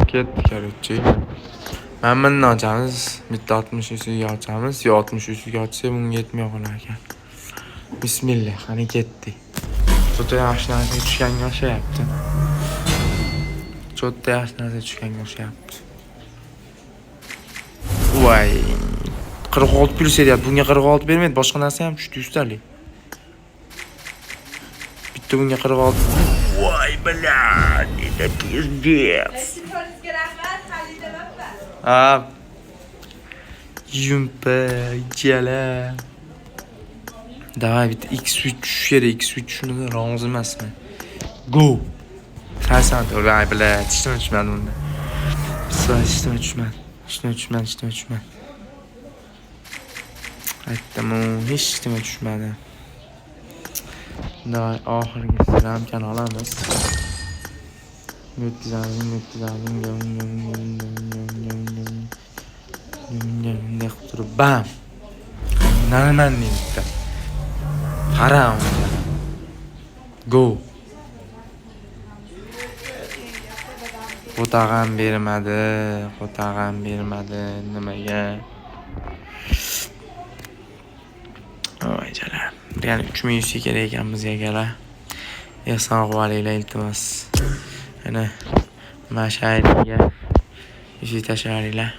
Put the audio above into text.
Ketdi, короче. Mana bundan ochamiz. Bitta 60 ustiga ochamiz. Yo 60 ustiga ochsa bunga yetmay qolar ekan. Bismillah, qani ketdi. Juda yaxshi narsa tushganga o'xshayapti. Juda yaxshi narsa tushganga o'xshayapti. Voy. 46 plyus deyapti. Bunga 46 bermaydi, boshqa narsa ham tushdi ustalik. Bitta bunga 46. Voy bilan, nima pizdes. Ha. Yumpa, jala. Давай bitta X3 tushar, X3 shuni rozi emasman. Go. Saysan, voy bilan, ishdan tushmadi bunda. Ishdan tushmadi. Aytdim, hech nima tushmadi. Davay oxirgi ramkani olamiz. Yo'tizamiz. Ne qilib bam. Nariman bitta. Qara unga. Go. Qo'tag'am bermadi. Nimaga? Voy jala. Yani 3100 kerak ekan bizga gala. Ehson qilinglar iltimos. Ana mana shu yerga ishi tashlaringlar.